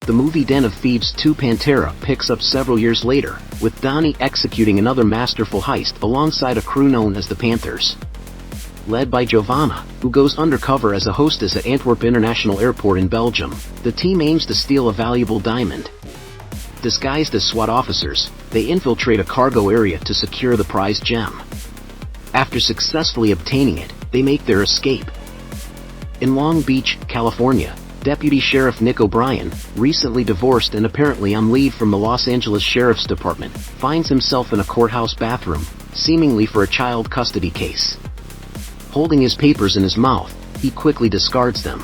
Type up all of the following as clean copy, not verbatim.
The movie Den of Thieves 2 Pantera picks up several years later, with Donnie executing another masterful heist alongside a crew known as the Panthers. Led by Giovanna, who goes undercover as a hostess at Antwerp International Airport in Belgium, the team aims to steal a valuable diamond. Disguised as SWAT officers, they infiltrate a cargo area to secure the prized gem. After successfully obtaining it, they make their escape. In Long Beach, California, Deputy Sheriff Nick O'Brien, recently divorced and apparently on leave from the Los Angeles Sheriff's Department, finds himself in a courthouse bathroom, seemingly for a child custody case. Holding his papers in his mouth, he quickly discards them.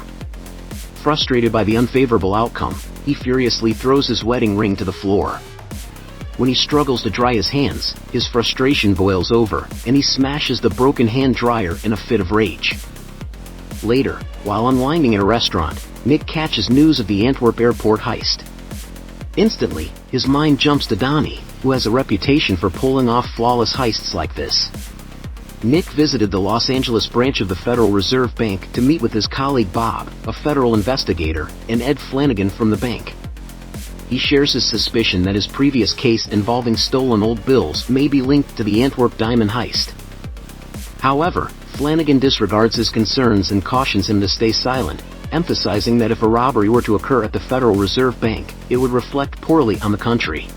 Frustrated by the unfavorable outcome, he furiously throws his wedding ring to the floor. When he struggles to dry his hands, his frustration boils over, and he smashes the broken hand dryer in a fit of rage. Later, while unwinding in a restaurant, Nick catches news of the Antwerp airport heist. Instantly, his mind jumps to Donnie, who has a reputation for pulling off flawless heists like this. Nick visited the Los Angeles branch of the Federal Reserve Bank to meet with his colleague Bob, a federal investigator, and Ed Flanagan from the bank. He shares his suspicion that his previous case involving stolen old bills may be linked to the Antwerp diamond heist. However, Flanagan disregards his concerns and cautions him to stay silent, emphasizing that if a robbery were to occur at the Federal Reserve Bank, it would reflect poorly on the country.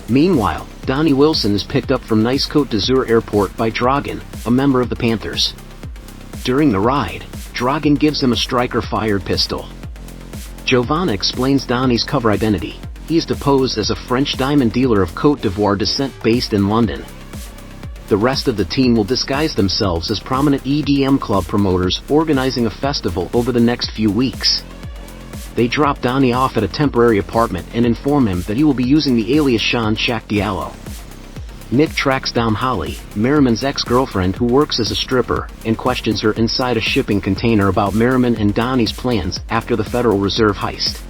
Meanwhile, Donnie Wilson is picked up from Nice Côte d'Azur Airport by Dragan, a member of the Panthers. During the ride, Dragan gives him a striker-fired pistol. Giovanna explains Donnie's cover identity. He is to pose as a French diamond dealer of Côte d'Ivoire descent based in London. The rest of the team will disguise themselves as prominent EDM club promoters organizing a festival over the next few weeks. They drop Donnie off at a temporary apartment and inform him that he will be using the alias Sean Shaq Diallo. Nick tracks down Holly, Merriman's ex-girlfriend who works as a stripper, and questions her inside a shipping container about Merriman and Donnie's plans after the Federal Reserve heist.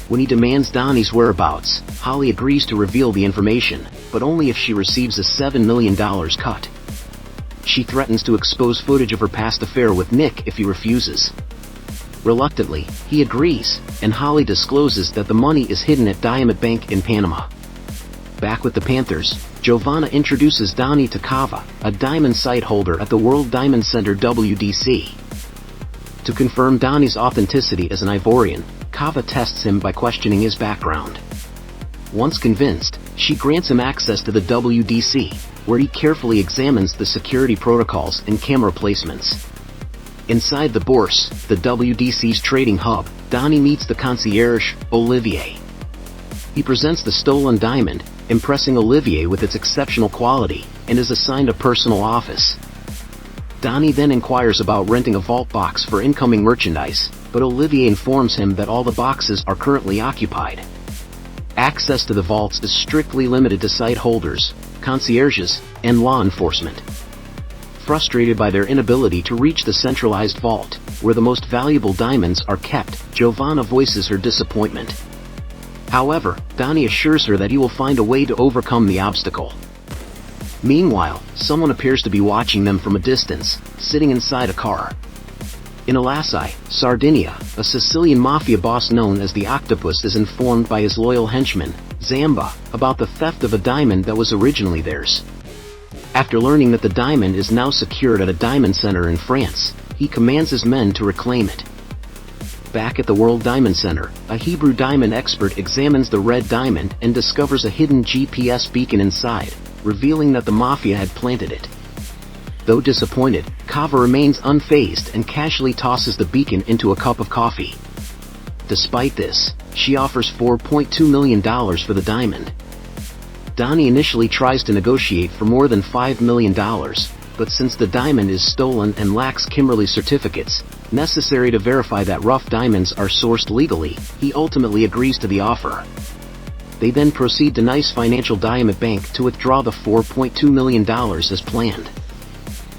When he demands Donnie's whereabouts, Holly agrees to reveal the information, but only if she receives a $7 million cut. She threatens to expose footage of her past affair with Nick if he refuses. Reluctantly, he agrees, and Holly discloses that the money is hidden at Diamond Bank in Panama. Back with the Panthers, Giovanna introduces Donnie to Kava, a diamond site holder at the World Diamond Center WDC. To confirm Donnie's authenticity as an Ivorian, Kava tests him by questioning his background. Once convinced, she grants him access to the WDC, where he carefully examines the security protocols and camera placements. Inside the Bourse, the WDC's trading hub, Donnie meets the concierge, Olivier. He presents the stolen diamond, impressing Olivier with its exceptional quality, and is assigned a personal office. Donnie then inquires about renting a vault box for incoming merchandise, but Olivier informs him that all the boxes are currently occupied. Access to the vaults is strictly limited to site holders, concierges, and law enforcement. Frustrated by their inability to reach the centralized vault, where the most valuable diamonds are kept, Giovanna voices her disappointment. However, Donnie assures her that he will find a way to overcome the obstacle. Meanwhile, someone appears to be watching them from a distance, sitting inside a car. In Alasai, Sardinia, a Sicilian Mafia boss known as the Octopus is informed by his loyal henchman, Zamba, about the theft of a diamond that was originally theirs. After learning that the diamond is now secured at a diamond center in France, he commands his men to reclaim it. Back at the World Diamond Center, a Hebrew diamond expert examines the red diamond and discovers a hidden GPS beacon inside, revealing that the Mafia had planted it. Though disappointed, Kava remains unfazed and casually tosses the beacon into a cup of coffee. Despite this, she offers $4.2 million for the diamond. Donnie initially tries to negotiate for more than $5 million, but since the diamond is stolen and lacks Kimberley certificates, necessary to verify that rough diamonds are sourced legally, he ultimately agrees to the offer. They then proceed to Nice Financial Diamond Bank to withdraw the $4.2 million as planned.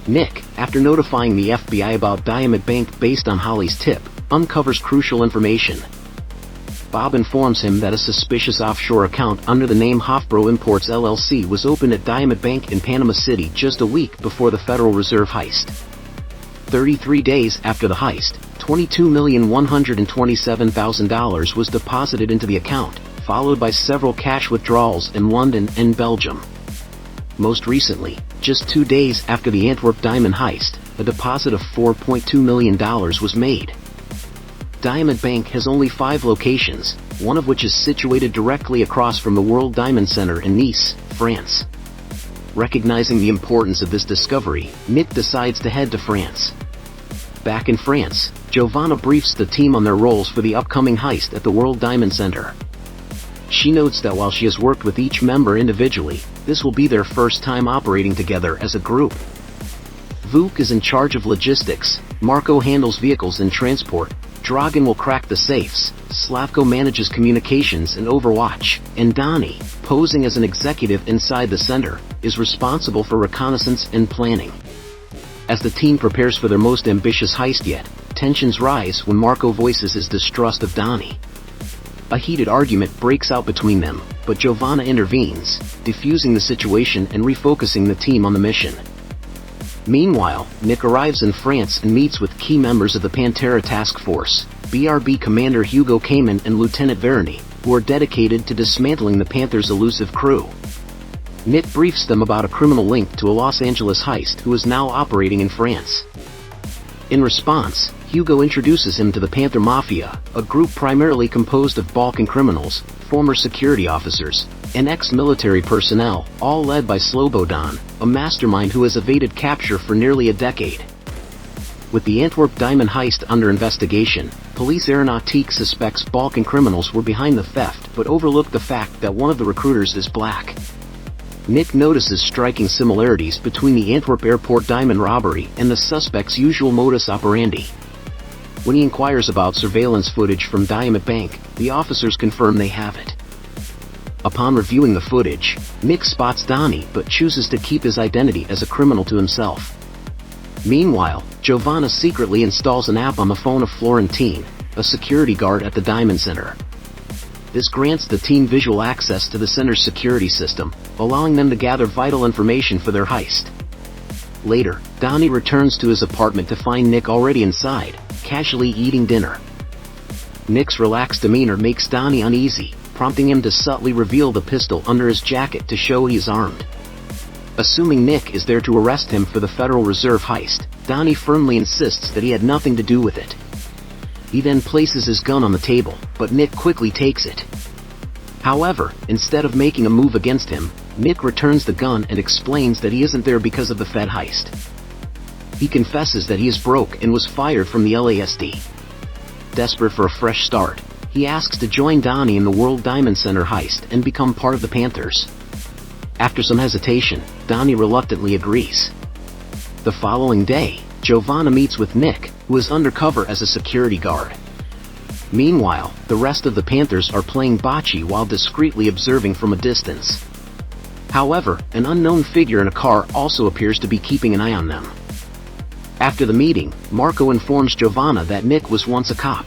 Nick, after notifying the FBI about Diamond Bank based on Holly's tip, uncovers crucial information. Bob informs him that a suspicious offshore account under the name Hofbro Imports LLC was opened at Diamond Bank in Panama City just a week before the Federal Reserve heist. 33 days after the heist, $22,127,000 was deposited into the account, followed by several cash withdrawals in London and Belgium. Most recently, just 2 days after the Antwerp diamond heist, a deposit of $4.2 million was made. Diamond Bank has only 5 locations, one of which is situated directly across from the World Diamond Center in Nice, France. Recognizing the importance of this discovery, Nick decides to head to France. Back in France, Giovanna briefs the team on their roles for the upcoming heist at the World Diamond Center. She notes that while she has worked with each member individually, this will be their first time operating together as a group. Vuk is in charge of logistics, Marco handles vehicles and transport, Dragan will crack the safes, Slavko manages communications and overwatch, and Donnie, posing as an executive inside the center, is responsible for reconnaissance and planning. As the team prepares for their most ambitious heist yet, tensions rise when Marco voices his distrust of Donnie. A heated argument breaks out between them, but Giovanna intervenes, diffusing the situation and refocusing the team on the mission. Meanwhile, Nick arrives in France and meets with key members of the Pantera Task Force, BRB Commander Hugo Kamen and Lieutenant Verny, who are dedicated to dismantling the Panthers' elusive crew. Nick briefs them about a criminal link to a Los Angeles heist who is now operating in France. In response, Hugo introduces him to the Panther Mafia, a group primarily composed of Balkan criminals, former security officers, and ex-military personnel, all led by Slobodan, a mastermind who has evaded capture for nearly a decade. With the Antwerp diamond heist under investigation, Police Aeronautique suspects Balkan criminals were behind the theft but overlooked the fact that one of the recruiters is black. Nick notices striking similarities between the Antwerp airport diamond robbery and the suspect's usual modus operandi. When he inquires about surveillance footage from Diamond Bank, the officers confirm they have it. Upon reviewing the footage, Nick spots Donnie but chooses to keep his identity as a criminal to himself. Meanwhile, Giovanna secretly installs an app on the phone of Florentine, a security guard at the Diamond Center. This grants the team visual access to the center's security system, allowing them to gather vital information for their heist. Later, Donnie returns to his apartment to find Nick already inside, casually eating dinner. Nick's relaxed demeanor makes Donnie uneasy, prompting him to subtly reveal the pistol under his jacket to show he is armed. Assuming Nick is there to arrest him for the Federal Reserve heist, Donnie firmly insists that he had nothing to do with it. He then places his gun on the table, but Nick quickly takes it. However, instead of making a move against him, Nick returns the gun and explains that he isn't there because of the Fed heist. He confesses that he is broke and was fired from the LASD. Desperate for a fresh start, he asks to join Donnie in the World Diamond Center heist and become part of the Panthers. After some hesitation, Donnie reluctantly agrees. The following day, Giovanna meets with Nick, who is undercover as a security guard. Meanwhile, the rest of the Panthers are playing bocce while discreetly observing from a distance. However, an unknown figure in a car also appears to be keeping an eye on them. After the meeting, Marco informs Giovanna that Nick was once a cop.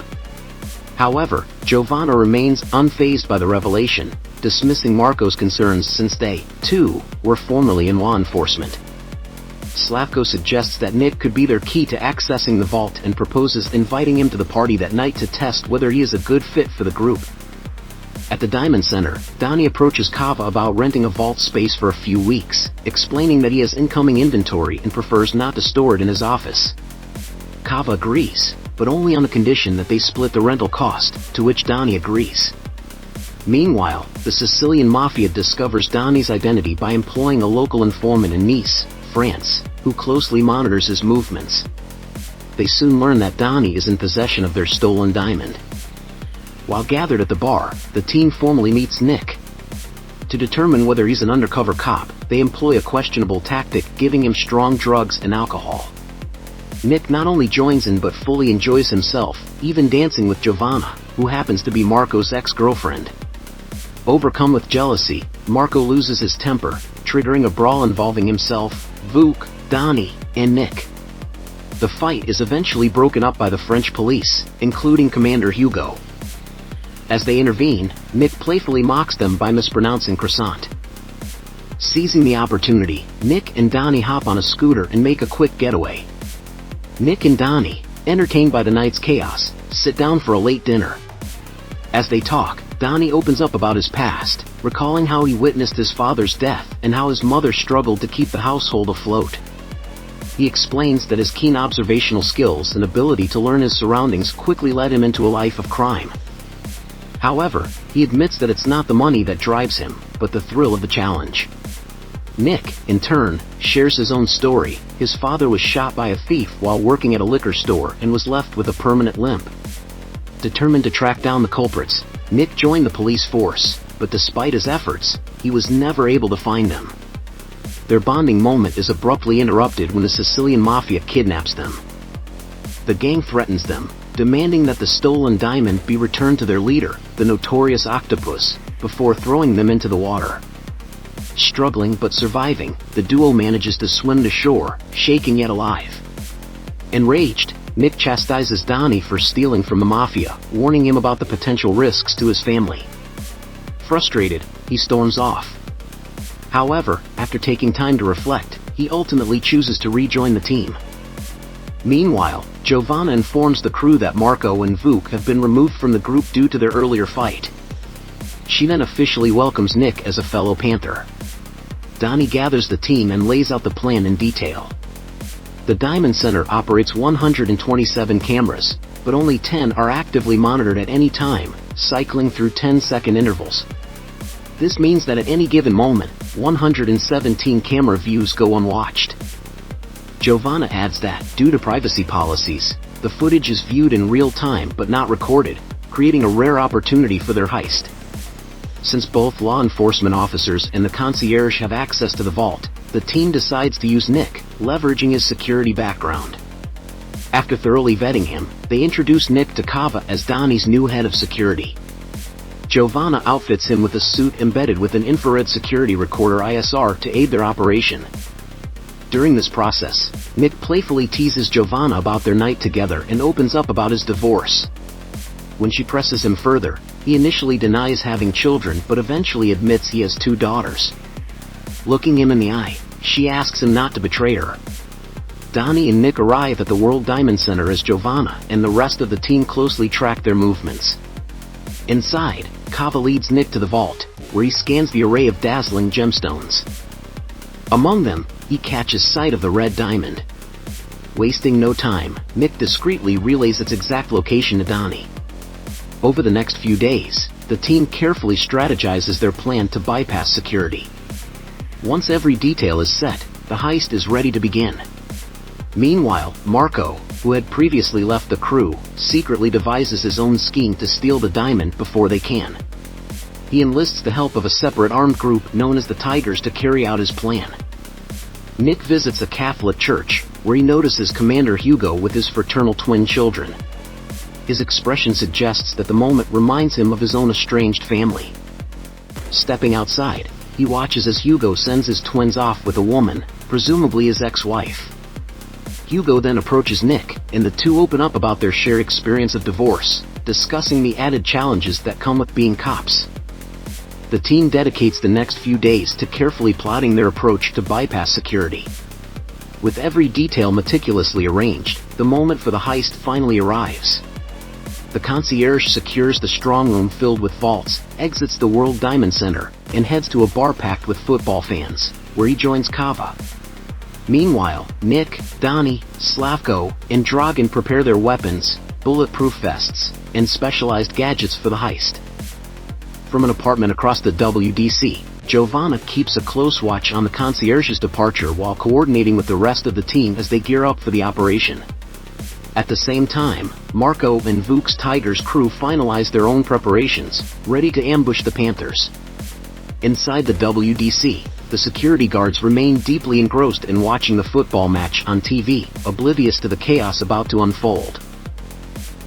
However, Giovanna remains unfazed by the revelation, dismissing Marco's concerns since they, too, were formerly in law enforcement. Slavko suggests that Nick could be their key to accessing the vault and proposes inviting him to the party that night to test whether he is a good fit for the group. At the Diamond Center, Donnie approaches Kava about renting a vault space for a few weeks, explaining that he has incoming inventory and prefers not to store it in his office. Kava agrees, but only on the condition that they split the rental cost, to which Donnie agrees. Meanwhile, the Sicilian Mafia discovers Donnie's identity by employing a local informant in Nice, France, who closely monitors his movements. They soon learn that Donnie is in possession of their stolen diamond. While gathered at the bar, the team formally meets Nick. To determine whether he's an undercover cop, they employ a questionable tactic, giving him strong drugs and alcohol. Nick not only joins in but fully enjoys himself, even dancing with Giovanna, who happens to be Marco's ex-girlfriend. Overcome with jealousy, Marco loses his temper, triggering a brawl involving himself, Vuk, Donnie, and Nick. The fight is eventually broken up by the French police, including Commander Hugo. As they intervene, Nick playfully mocks them by mispronouncing croissant. Seizing the opportunity, Nick and Donnie hop on a scooter and make a quick getaway. Nick and Donnie, entertained by the night's chaos, sit down for a late dinner. As they talk, Donnie opens up about his past, recalling how he witnessed his father's death and how his mother struggled to keep the household afloat. He explains that his keen observational skills and ability to learn his surroundings quickly led him into a life of crime. However, he admits that it's not the money that drives him, but the thrill of the challenge. Nick, in turn, shares his own story. His father was shot by a thief while working at a liquor store and was left with a permanent limp. Determined to track down the culprits, Nick joined the police force, but despite his efforts, he was never able to find them. Their bonding moment is abruptly interrupted when the Sicilian Mafia kidnaps them. The gang threatens them, demanding that the stolen diamond be returned to their leader, the notorious Octopus, before throwing them into the water. Struggling but surviving, the duo manages to swim to shore, shaken yet alive. Enraged, Nick chastises Donnie for stealing from the Mafia, warning him about the potential risks to his family. Frustrated, he storms off. However, after taking time to reflect, he ultimately chooses to rejoin the team. Meanwhile, Giovanna informs the crew that Marco and Vuk have been removed from the group due to their earlier fight. She then officially welcomes Nick as a fellow Panther. Donnie gathers the team and lays out the plan in detail. The Diamond Center operates 127 cameras, but only 10 are actively monitored at any time, cycling through 10-second intervals. This means that at any given moment, 117 camera views go unwatched. Giovanna adds that, due to privacy policies, the footage is viewed in real time but not recorded, creating a rare opportunity for their heist. Since both law enforcement officers and the concierge have access to the vault, the team decides to use Nick, leveraging his security background. After thoroughly vetting him, they introduce Nick to Kava as Donnie's new head of security. Giovanna outfits him with a suit embedded with an infrared security recorder ISR to aid their operation. During this process, Nick playfully teases Giovanna about their night together and opens up about his divorce. When she presses him further, he initially denies having children but eventually admits he has 2 daughters. Looking him in the eye, she asks him not to betray her. Donnie and Nick arrive at the World Diamond Center as Giovanna and the rest of the team closely track their movements. Inside, Kava leads Nick to the vault, where he scans the array of dazzling gemstones. Among them, he catches sight of the red diamond. Wasting no time, Nick discreetly relays its exact location to Donnie. Over the next few days, the team carefully strategizes their plan to bypass security. Once every detail is set, the heist is ready to begin. Meanwhile, Marco, who had previously left the crew, secretly devises his own scheme to steal the diamond before they can. He enlists the help of a separate armed group known as the Tigers to carry out his plan. Nick visits a Catholic church, where he notices Commander Hugo with his fraternal twin children. His expression suggests that the moment reminds him of his own estranged family. Stepping outside, he watches as Hugo sends his twins off with a woman, presumably his ex-wife. Hugo then approaches Nick, and the two open up about their shared experience of divorce, discussing the added challenges that come with being cops. The team dedicates the next few days to carefully plotting their approach to bypass security. With every detail meticulously arranged, the moment for the heist finally arrives. The concierge secures the strong room filled with vaults, exits the World Diamond Center, and heads to a bar packed with football fans, where he joins Kava. Meanwhile, Nick, Donnie, Slavko, and Dragan prepare their weapons, bulletproof vests, and specialized gadgets for the heist. From an apartment across the WDC, Giovanna keeps a close watch on the concierge's departure while coordinating with the rest of the team as they gear up for the operation. At the same time, Marco and Vuk's Tigers crew finalize their own preparations, ready to ambush the Panthers. Inside the WDC, the security guards remain deeply engrossed in watching the football match on TV, oblivious to the chaos about to unfold.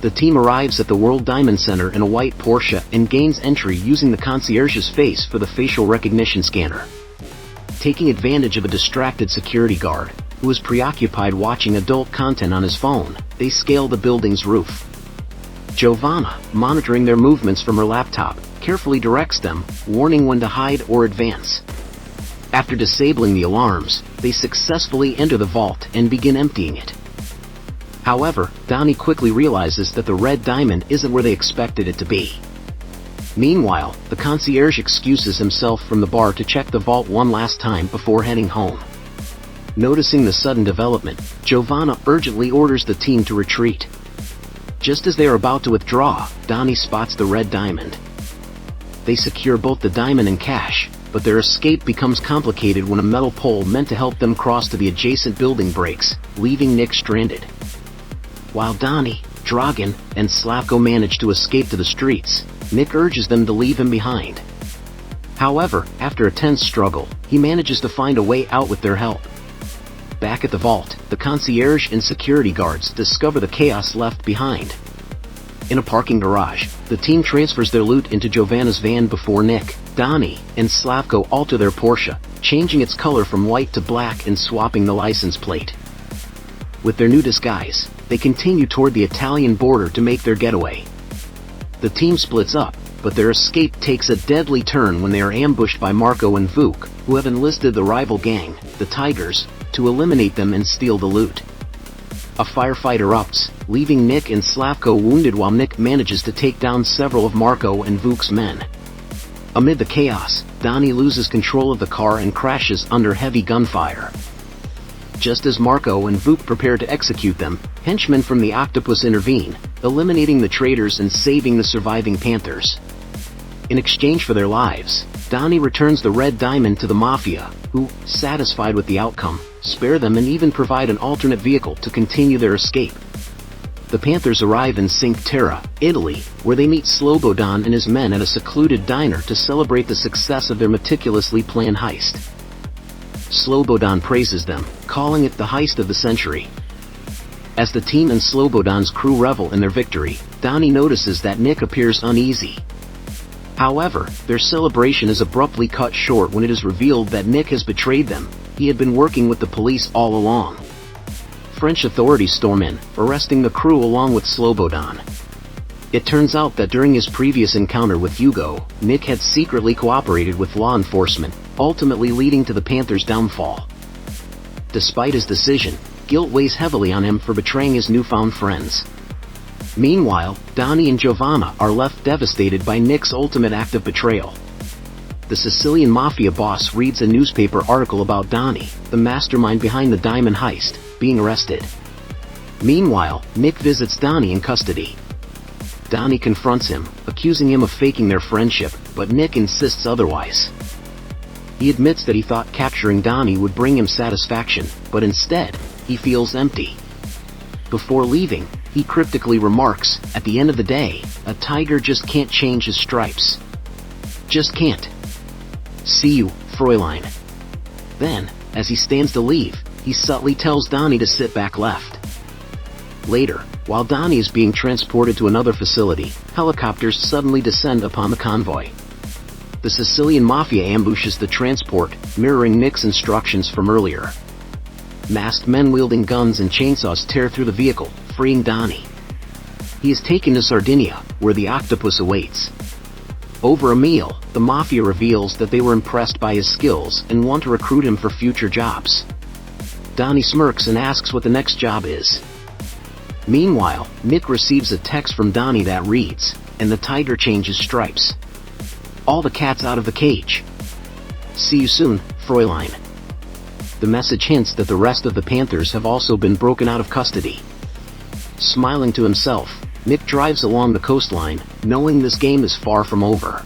The team arrives at the World Diamond Center in a white Porsche and gains entry using the concierge's face for the facial recognition scanner. Taking advantage of a distracted security guard, who is preoccupied watching adult content on his phone, they scale the building's roof. Giovanna, monitoring their movements from her laptop, carefully directs them, warning when to hide or advance. After disabling the alarms, they successfully enter the vault and begin emptying it. However, Donnie quickly realizes that the red diamond isn't where they expected it to be. Meanwhile, the concierge excuses himself from the bar to check the vault one last time before heading home. Noticing the sudden development, Giovanna urgently orders the team to retreat. Just as they are about to withdraw, Donnie spots the red diamond. They secure both the diamond and cash, but their escape becomes complicated when a metal pole meant to help them cross to the adjacent building breaks, leaving Nick stranded. While Donnie, Dragan, and Slavko manage to escape to the streets, Nick urges them to leave him behind. However, after a tense struggle, he manages to find a way out with their help. Back at the vault, the concierge and security guards discover the chaos left behind. In a parking garage, the team transfers their loot into Giovanna's van before Nick, Donnie, and Slavko alter their Porsche, changing its color from white to black and swapping the license plate. With their new disguise, they continue toward the Italian border to make their getaway. The team splits up, but their escape takes a deadly turn when they are ambushed by Marco and Vuk, who have enlisted the rival gang, the Tigers, to eliminate them and steal the loot. A firefight erupts, leaving Nick and Slavko wounded while Nick manages to take down several of Marco and Vuk's men. Amid the chaos, Donnie loses control of the car and crashes under heavy gunfire. Just as Marco and Vuk prepare to execute them, henchmen from the Octopus intervene, eliminating the traitors and saving the surviving Panthers. In exchange for their lives, Donnie returns the red diamond to the Mafia, who, satisfied with the outcome, spare them and even provide an alternate vehicle to continue their escape. The Panthers arrive in Cinque Terre, Italy, where they meet Slobodan and his men at a secluded diner to celebrate the success of their meticulously planned heist. Slobodan praises them, calling it the heist of the century. As the team and Slobodan's crew revel in their victory, Donnie notices that Nick appears uneasy. However, their celebration is abruptly cut short when it is revealed that Nick has betrayed them. He had been working with the police all along. French authorities storm in, arresting the crew along with Slobodan. It turns out that during his previous encounter with Hugo, Nick had secretly cooperated with law enforcement, ultimately leading to the Panthers' downfall. Despite his decision, guilt weighs heavily on him for betraying his newfound friends. Meanwhile, Donnie and Giovanna are left devastated by Nick's ultimate act of betrayal. The Sicilian Mafia boss reads a newspaper article about Donnie, the mastermind behind the diamond heist, being arrested. Meanwhile, Nick visits Donnie in custody. Donnie confronts him, accusing him of faking their friendship, but Nick insists otherwise. He admits that he thought capturing Donnie would bring him satisfaction, but instead, he feels empty. Before leaving, he cryptically remarks, "At the end of the day, a tiger just can't change his stripes. Just can't. See you, Fräulein." Then, as he stands to leave, he subtly tells Donnie to sit back left. Later, while Donnie is being transported to another facility, helicopters suddenly descend upon the convoy. The Sicilian Mafia ambushes the transport, mirroring Nick's instructions from earlier. Masked men wielding guns and chainsaws tear through the vehicle, freeing Donnie. He is taken to Sardinia, where the Octopus awaits. Over a meal, the Mafia reveals that they were impressed by his skills and want to recruit him for future jobs. Donnie smirks and asks what the next job is. Meanwhile, Nick receives a text from Donnie that reads, "And the tiger changes stripes. All the cat's out of the cage. See you soon, Fräulein." The message hints that the rest of the Panthers have also been broken out of custody. Smiling to himself, Nick drives along the coastline, knowing this game is far from over.